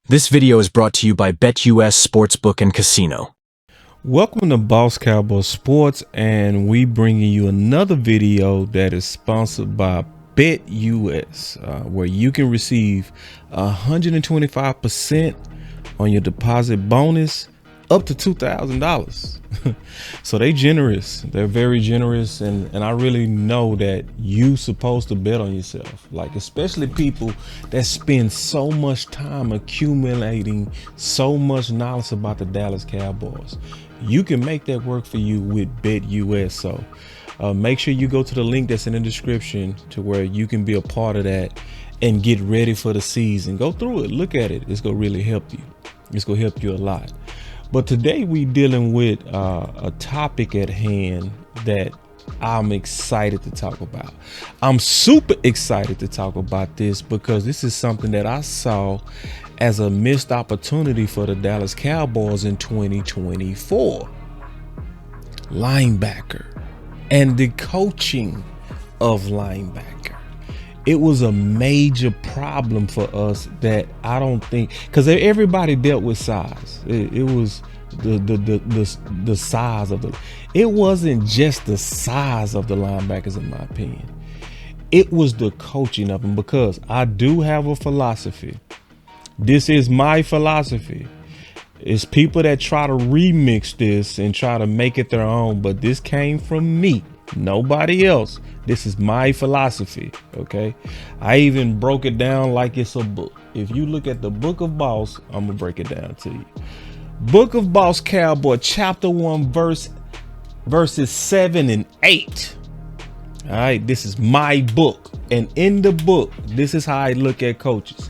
This video is brought to you by BetUS Sportsbook and Casino. Welcome to Boss Cowboy Sports, and we bringing you another video that is sponsored by BetUS, where you can receive 125% on your deposit bonus up to $2,000. So they're very generous, and I really know that you supposed to bet on yourself, like especially people that spend so much time accumulating so much knowledge about the Dallas Cowboys. You can make that work for you with BetUS. So make sure you go to the link that's in the description to where you can be a part of that and get ready for the season. Go through it, look at it. It's gonna really help you. It's gonna help you a lot. But today we dealing with a topic at hand that I'm excited to talk about. I'm super excited to talk about this because this is something that I saw as a missed opportunity for the Dallas Cowboys in 2024. Linebacker and the coaching of linebacker. It was a major problem for us that I don't think, because everybody dealt with size. It was the size of the. It wasn't just the size of the linebackers, in my opinion. It was the coaching of them, because I do have a philosophy. This is my philosophy. It's people that try to remix this and try to make it their own, but this came from me, nobody else. This is my philosophy, okay? I even broke it down like it's a book. If you look at the Book of Boss, I'm gonna break it down to you. Book of Boss Cowboy, chapter 1, verses 7 and 8. All right, this is my book. And in the book, this is how I look at coaches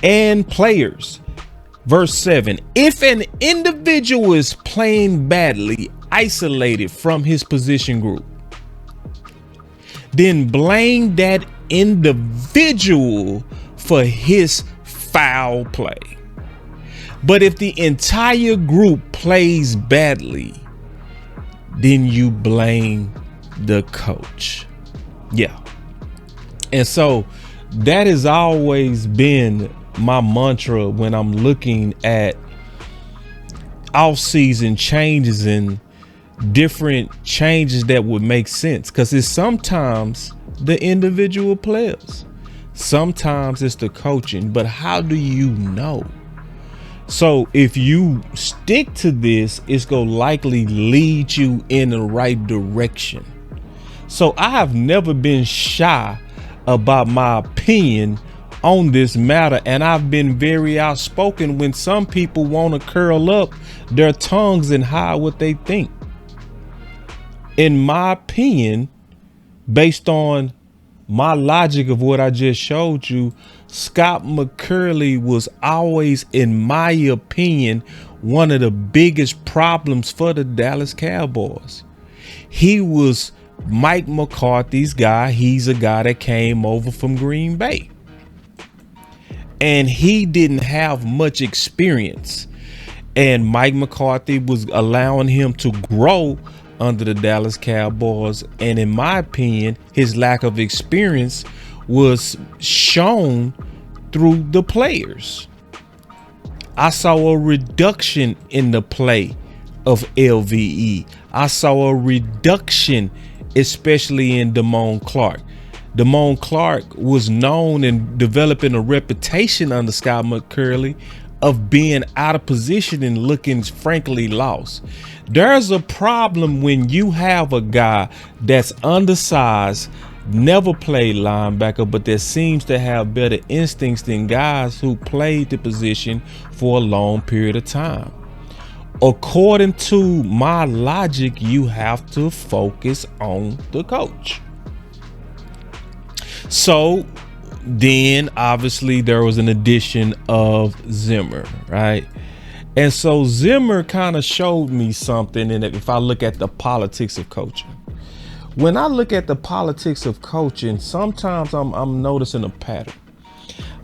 and players. Verse 7, if an individual is playing badly, isolated from his position group, then blame that individual for his foul play. But if the entire group plays badly, then you blame the coach. Yeah. And so that has always been my mantra when I'm looking at off-season changes and different changes that would make sense, because it's sometimes the individual players, sometimes it's the coaching, but how do you know? So if you stick to this, it's gonna likely lead you in the right direction. So I have never been shy about my opinion on this matter, and I've been very outspoken when some people want to curl up their tongues and hide what they think. In my opinion, based on my logic of what I just showed you, Scott McCurley was always, in my opinion, one of the biggest problems for the Dallas Cowboys. He was Mike McCarthy's guy. He's a guy that came over from Green Bay, and he didn't have much experience, and Mike McCarthy was allowing him to grow under the Dallas Cowboys. And in my opinion, his lack of experience was shown through the players. I saw a reduction in the play of LVE. I saw a reduction, especially in Damone Clark. Damone Clark was known and developing a reputation under Scott McCurley of being out of position and looking frankly lost. There's a problem when you have a guy that's undersized, never played linebacker, but that seems to have better instincts than guys who played the position for a long period of time. According to my logic, you have to focus on the coach. So then obviously there was an addition of Zimmer, right? And so Zimmer kind of showed me something. And if I look at the politics of coaching, when I look at the politics of coaching, sometimes I'm noticing a pattern.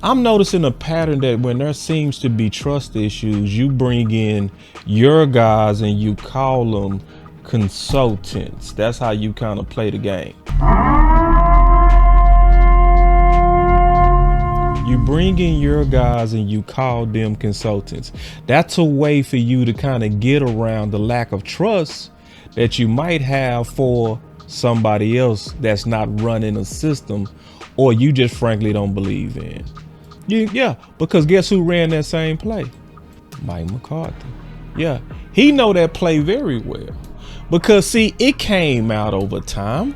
I'm noticing a pattern that when there seems to be trust issues, you bring in your guys and you call them consultants. That's how you kind of play the game. You bring in your guys and you call them consultants. That's a way for you to kind of get around the lack of trust that you might have for somebody else that's not running a system, or you just frankly don't believe in. Yeah, because guess who ran that same play? Mike McCarthy. Yeah, he know that play very well, because see, it came out over time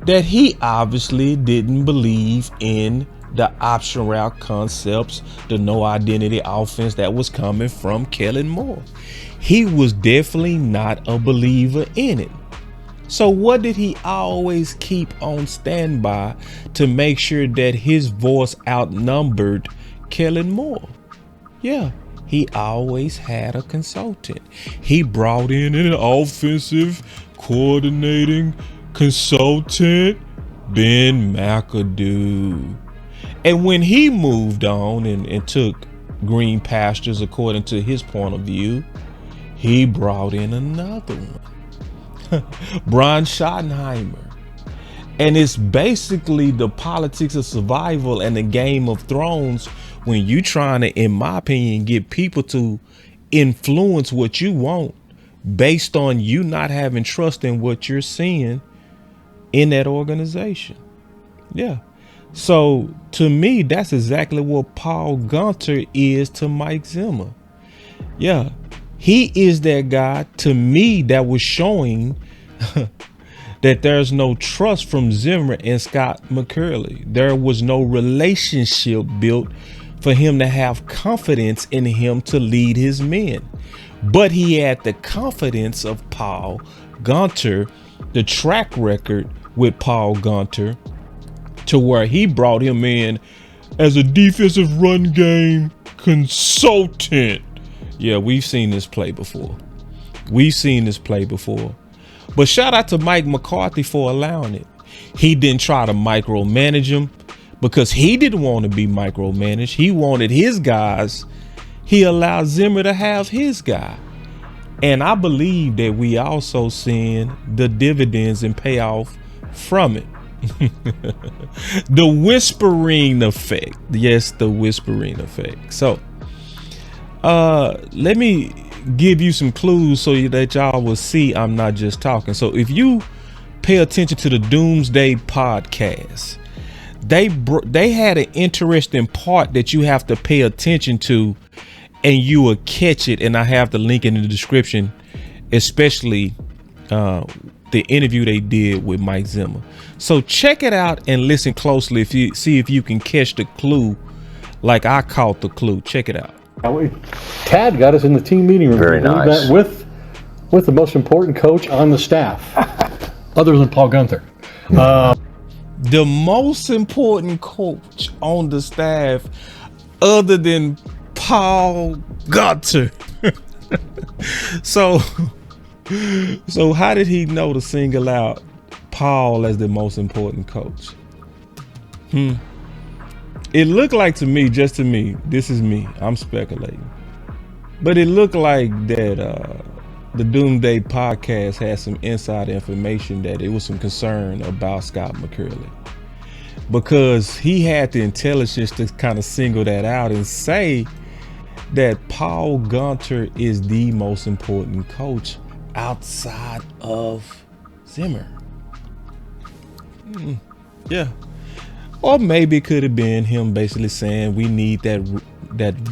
that he obviously didn't believe in the option route concepts, the no identity offense that was coming from Kellen Moore. He was definitely not a believer in it. So what did he always keep on standby to make sure that his voice outnumbered Kellen Moore? Yeah, he always had a consultant. He brought in an offensive coordinating consultant, Ben McAdoo. And when he moved on and took green pastures according to his point of view, he brought in another one, Brian Schottenheimer. And it's basically the politics of survival and the Game of Thrones when you trying to, in my opinion, get people to influence what you want based on you not having trust in what you're seeing in that organization. Yeah. So to me, that's exactly what Paul Guenther is to Mike Zimmer. Yeah, he is that guy to me that was showing that there's no trust from Zimmer and Scott McCurley. There was no relationship built for him to have confidence in him to lead his men. But he had the confidence of Paul Guenther, the track record with Paul Guenther, to where he brought him in as a defensive run game consultant. Yeah, we've seen this play before. But shout out to Mike McCarthy for allowing it. He didn't try to micromanage him because he didn't want to be micromanaged. He wanted his guys. He allowed Zimmer to have his guy. And I believe that we also seeing the dividends and payoff from it. The whispering effect. Yes, the whispering effect. So let me give you some clues so that y'all will see I'm not just talking. So if you pay attention to the Doomsday podcast, they had an interesting part that you have to pay attention to, and you will catch it. And I have the link in the description, especially the interview they did with Mike Zimmer. So check it out and listen closely if you can catch the clue like I caught the clue. Check it out. Tad got us in the team meeting room. Very nice. With the most important coach on the staff, other than Paul Guenther. The most important coach on the staff other than Paul Guenther. So how did he know to single out Paul as the most important coach? It looked like to me, just to me, this is me, I'm speculating, but it looked like that the Doomsday podcast had some inside information that it was some concern about Scott McCurley, because he had the intelligence to kind of single that out and say that Paul Guenther is the most important coach outside of Zimmer. Yeah. Or maybe it could have been him basically saying we need that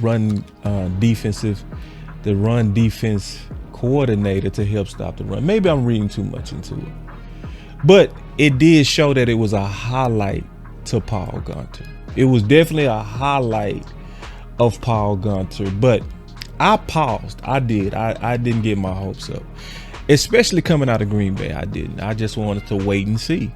run defense coordinator to help stop the run. Maybe I'm reading too much into it. But it did show that it was a highlight to Paul Guenther. It was definitely a highlight of Paul Guenther. But I paused. I didn't get my hopes up. Especially coming out of Green Bay, I didn't. I just wanted to wait and see.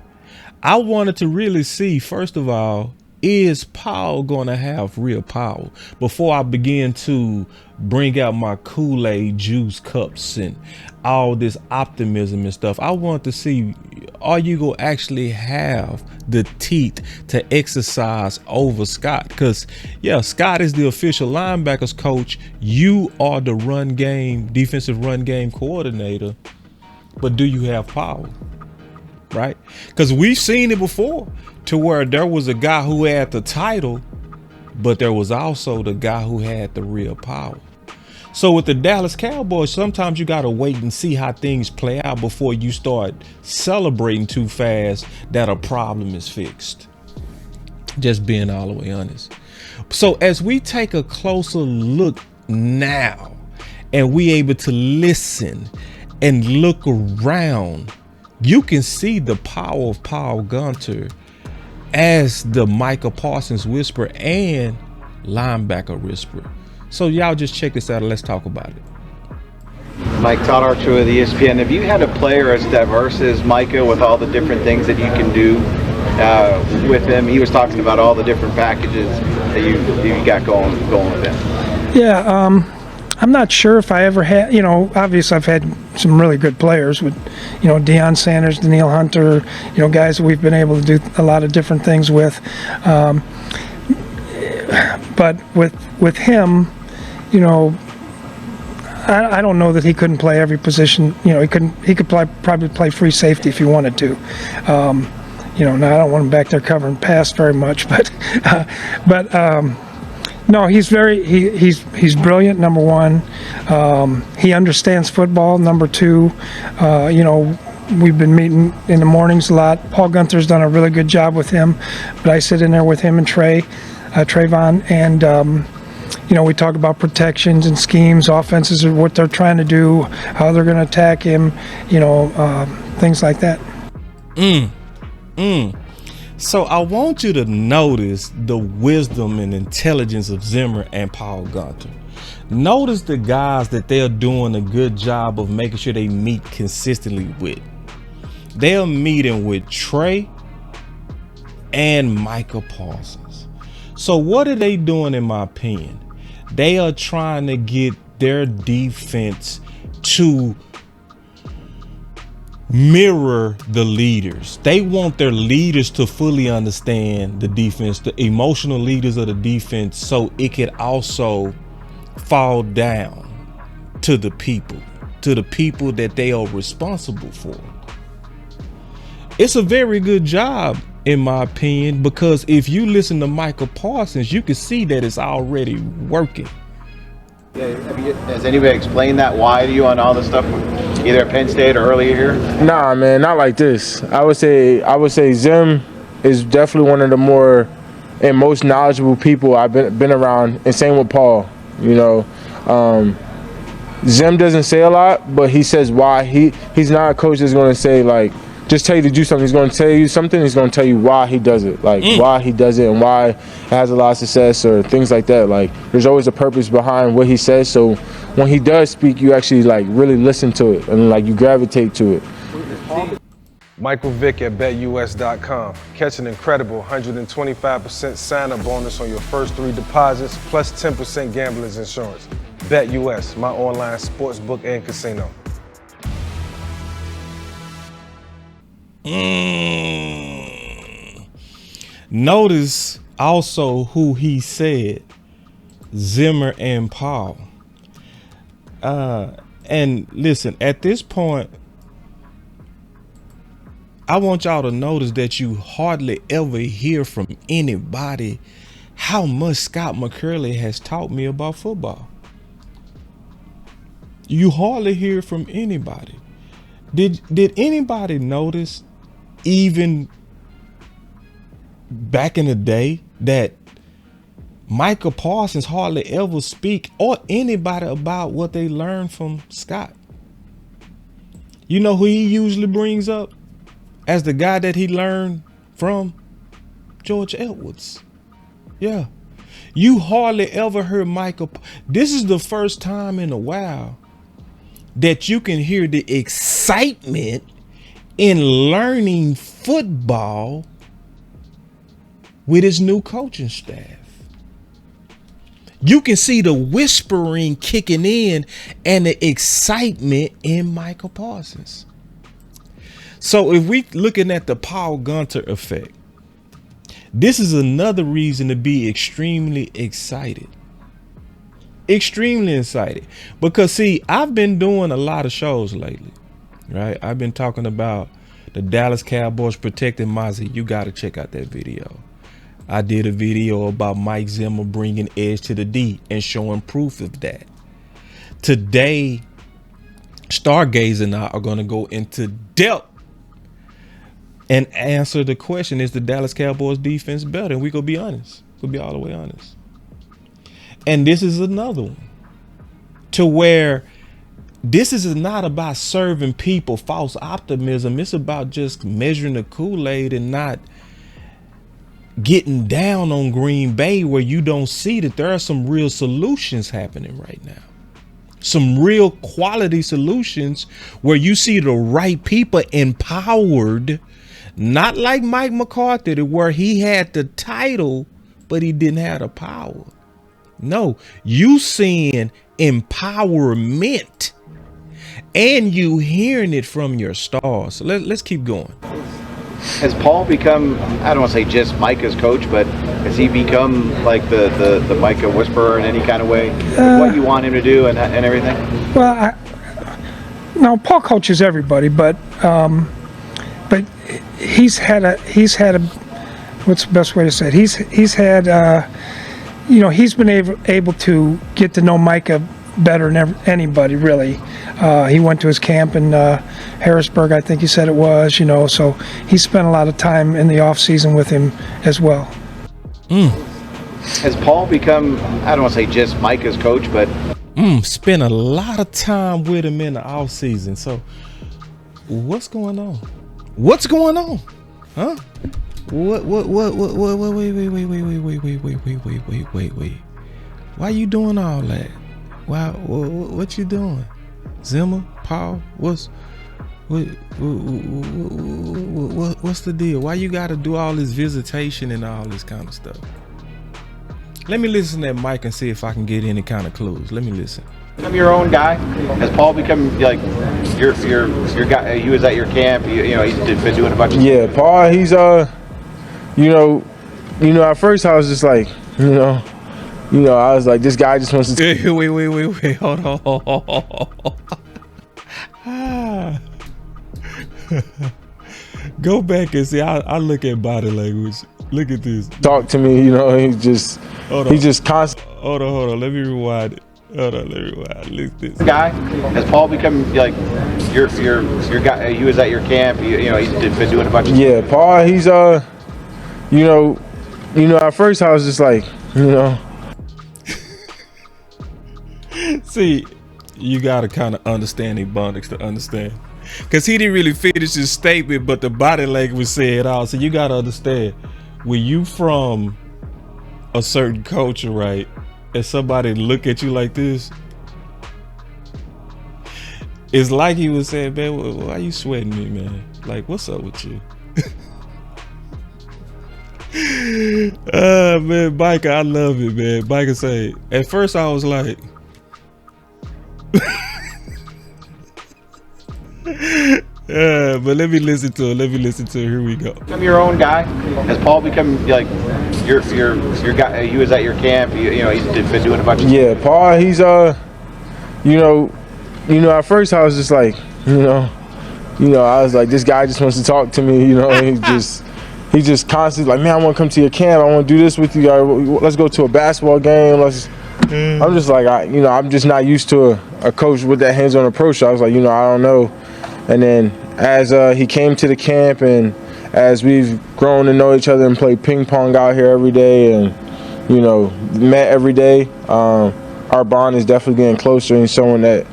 I wanted to really see, first of all, is Paul going to have real power before I begin to bring out my Kool-Aid juice cups and all this optimism and stuff. I want to see, are you going to actually have the teeth to exercise over Scott? Because, yeah, Scott is the official linebackers coach. You are the run game, defensive run game coordinator. But do you have power? Right? Because we've seen it before to where there was a guy who had the title but there was also the guy who had the real power. So with the Dallas Cowboys, sometimes you got to wait and see how things play out before you start celebrating too fast that a problem is fixed. Just being all the way honest. So as we take a closer look now and we able to listen and look around, you can see the power of Paul Guenther as the Micah Parsons whisperer and linebacker whisperer. So y'all just check this out and let's talk about it. Mike, Todd Archer with ESPN. Have you had a player as diverse as Micah with all the different things that you can do with him? He was talking about all the different packages that you got going with him. Yeah, I'm not sure if I ever had, obviously I've had some really good players with, Deion Sanders, Danielle Hunter, guys that we've been able to do a lot of different things with. But with him, I don't know that he couldn't play every position. He could probably play free safety if he wanted to. Now I don't want him back there covering pass very much, but no, he's brilliant. Number one, he understands football. Number two, we've been meeting in the mornings a lot. Paul Guenther's done a really good job with him, but I sit in there with him and Trayvon, and we talk about protections and schemes, offenses, and what they're trying to do, how they're going to attack him, things like that. So I want you to notice the wisdom and intelligence of Zimmer and Paul Guenther. Notice the guys that they're doing a good job of making sure they meet consistently with. They're meeting with Trey and Micah Parsons. So what are they doing, in my opinion? They are trying to get their defense to mirror the leaders. They want their leaders to fully understand the defense, the emotional leaders of the defense, so it could also fall down to the people that they are responsible for. It's a very good job, in my opinion, because if you listen to Micah Parsons, you can see that it's already working. Yeah, has anybody explained that why to you on all the stuff, either at Penn State or earlier here? Nah, man, not like this. I would say Zim is definitely one of the more and most knowledgeable people I've been around, and same with Paul. Zim doesn't say a lot, but he says why. He's not a coach that's going to say, like, just tell you to do something. He's going to tell you something. He's going to tell you why he does it, why he does it and why it has a lot of success or things like that. Like, there's always a purpose behind what he says. So when he does speak, you actually really listen to it and you gravitate to it. Michael Vick at BetUS.com. Catch an incredible 125% sign-up bonus on your first 3 deposits plus 10% gambler's insurance. BetUS, my online sportsbook and casino. Notice also who he said, Zimmer and Paul. And listen, at this point, I want y'all to notice that you hardly ever hear from anybody how much Scott McCurley has taught me about football. You hardly hear from anybody. Did anybody notice, even back in the day, that Micah Parsons hardly ever speak or anybody about what they learned from Scott? You know who he usually brings up as the guy that he learned from? George Edwards. Yeah. You hardly ever heard Micah. This is the first time in a while that you can hear the excitement in learning football with his new coaching staff. You can see the whispering kicking in and the excitement in Micah Parsons. So if we looking at the Paul Guenther effect, this is another reason to be extremely excited. Extremely excited. Because see, I've been doing a lot of shows lately, right? I've been talking about the Dallas Cowboys protecting Mozzie. You got to check out that video. I did a video about Mike Zimmer bringing edge to the D and showing proof of that. Today, Stargaze and I are going to go into depth and answer the question, is the Dallas Cowboys defense better? And we're going to be honest. We'll be all the way honest. And this is another one to where this is not about serving people false optimism. It's about just measuring the Kool-Aid and not getting down on Green Bay, where you don't see that there are some real solutions happening right now. Some real quality solutions where you see the right people empowered, not like Mike McCarthy, where he had the title, but he didn't have the power. No, you seeing empowerment and you hearing it from your stars. So let's keep going. Has Paul become, I don't want to say just Micah's coach, but has he become like the Micah whisperer in any kind of way? What you want him to do and everything? Well, no, Paul coaches everybody, but he's had a what's the best way to say it? He's had he's been able to get to know Micah better than anybody, really. He went to his camp in Harrisburg, I think he said it was, so he spent a lot of time in the offseason with him as well. Has Paul become, I don't want to say just Micah's coach, but spent a lot of time with him in the offseason. So what's going on? What's going on? Huh? What wait. Why you doing all that? Why what you doing? Zimmer, Paul, what's the deal? Why you gotta do all this visitation and all this kind of stuff? Let me listen to that mic and see if I can get any kind of clues. Let me listen. I'm your own guy. Has Paul become like your guy? He was at your camp. He's been doing a bunch of Paul. He's at first I was just like, I was like, this guy just wants to. Wait. Hold on. Go back and see. I look at body language. Look at this. Talk to me. He just constant. Hold on. Let me rewind it. Look at this. Guy, has Paul become like your guy? He was at your camp. He's been doing a bunch of. Paul. He's at first I was just like, See, you gotta kind of understand Ebonics to understand, because he didn't really finish his statement, but the body language said it all. So you gotta understand, when you from a certain culture, right, and somebody look at you like this, it's like he was saying, man, why you sweating me, man? Like, what's up with you? Man, Micah, I love it, man. Micah say, at first I was like, but let me listen to it. Here we go. I'm your own guy. Has Paul become like your guy? He was at your camp. He's been doing a bunch of. Paul. He's at first I was just like, I was like, this guy just wants to talk to me. He just constantly like, man, I want to come to your camp. I want to do this with you. Let's go to a basketball game. I'm just like, I'm just not used to a coach with that hands-on approach. So I was like, I don't know. And then as he came to the camp and as we've grown to know each other and played ping pong out here every day and, met every day, our bond is definitely getting closer and showing that,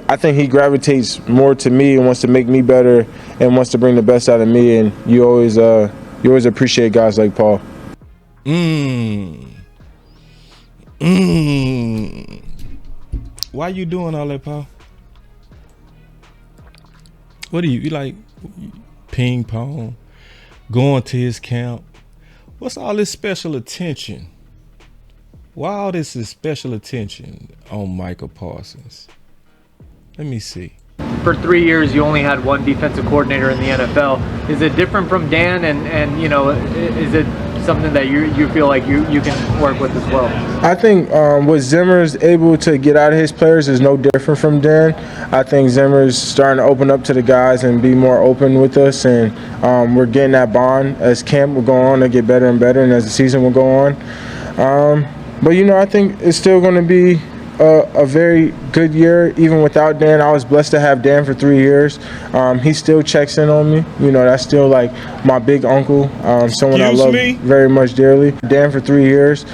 I think he gravitates more to me and wants to make me better and wants to bring the best out of me. And you always appreciate guys like Paul. Why you doing all that, Paul? What do you like? Ping pong, going to his camp. What's all this special attention? Why all this is special attention on Micah Parsons? Let me see. For 3 years, you only had one defensive coordinator in the NFL. Is it different from Dan? And is it something that you feel like you can work with as well? I think what Zimmer is able to get out of his players is no different from Dan. I think Zimmer's starting to open up to the guys and be more open with us, and we're getting that bond as camp will go on to get better and better, and as the season will go on. But I think it's still going to be a very good year, even without Dan. I was blessed to have Dan for 3 years. He still checks in on me. That's still like my big uncle, someone I love very much dearly. Dan for 3 years.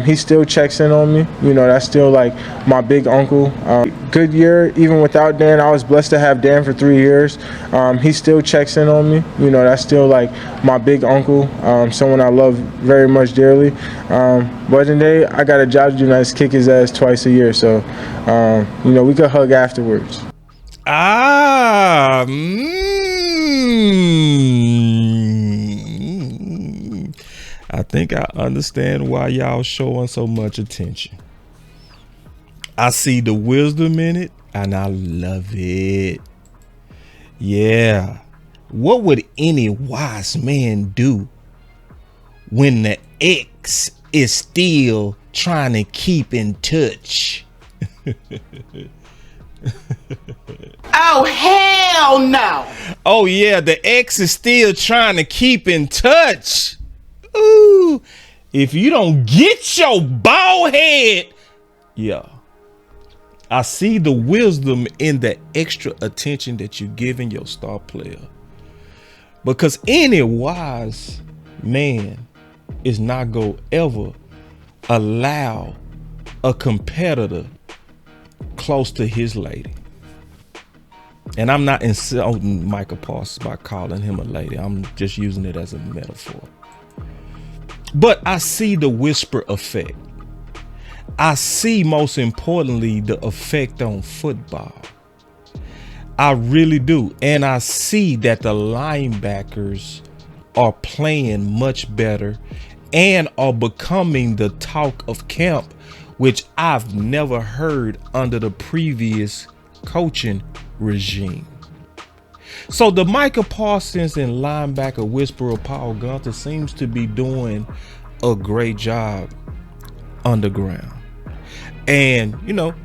He still checks in on me. That's still like my big uncle. Good year, even without Dan. I was blessed to have Dan for 3 years. He still checks in on me. That's still like my big uncle, someone I love very much dearly. But today, I got a job to do, and that's kick his ass twice a year. So, we could hug afterwards. I think I understand why y'all showing so much attention. I see the wisdom in it, and I love it. Yeah. What would any wise man do when the ex is still trying to keep in touch? Oh, hell no. Oh, yeah, the ex is still trying to keep in touch. Ooh, if you don't get your bald head. Yeah. I see the wisdom in the extra attention that you're giving your star player. Because any wise man is not going to ever allow a competitor close to his lady. And I'm not insulting Micah Parsons by calling him a lady. I'm just using it as a metaphor. But I see the whisper effect. I see, most importantly, the effect on football. I really do. And I see that the linebackers are playing much better and are becoming the talk of camp, which I've never heard under the previous coaching regime. So the Micah Parsons and linebacker whisperer Paul Guenther seems to be doing a great job underground. And,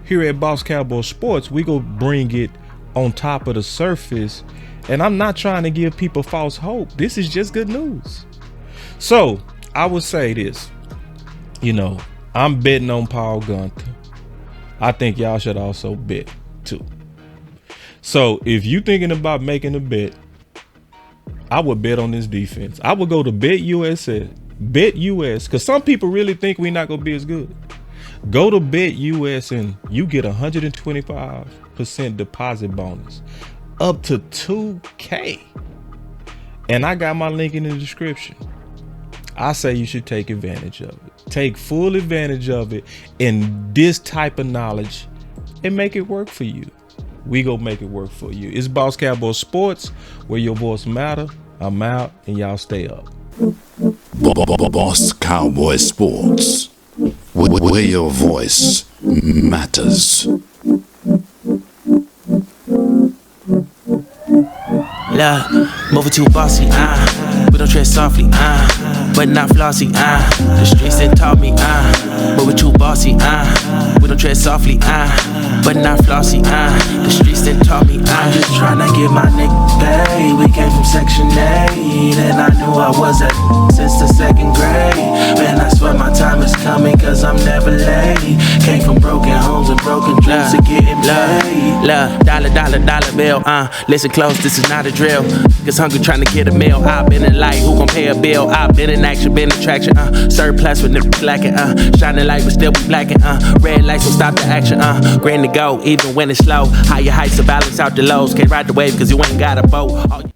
here at Boss Cowboy Sports, we go bring it on top of the surface. And I'm not trying to give people false hope. This is just good news. So I would say this, I'm betting on Paul Guenther. I think y'all should also bet too. So if you're thinking about making a bet, I would bet on this defense. I would go to Bet US, because some people really think we're not going to be as good. Go to Bet US and you get 125% deposit bonus up to $2,000. And I got my link in the description. I say you should take advantage of it. Take full advantage of it in this type of knowledge and make it work for you. We gonna make it work for you. It's Boss Cowboy Sports, where your voice matter. I'm out, and y'all stay up. Boss Cowboy Sports, where your voice matters. Love, moving too bossy, we don't tread softly, but not flossy, the streets that taught me, moving too bossy, we don't tread softly, but not flossy, the streets that taught me, I'm just trying to get my nigga paid. We came from Section 8, and I knew I was at since the 2nd grade. Man, I swear my time is coming, cause I'm never late. Came from broken homes and broken dreams to getting paid. Love, dollar bill, listen close, this is not a drill. Cause hungry trying to get a meal. I've been in light, who gon' pay a bill? I've been in action, been in traction, surplus with niggas lacking, shining light but still be blacking, red lights will stop the action, green to go, even when it's slow. Higher heights to balance out the lows. Can't ride the wave cause you ain't got a boat.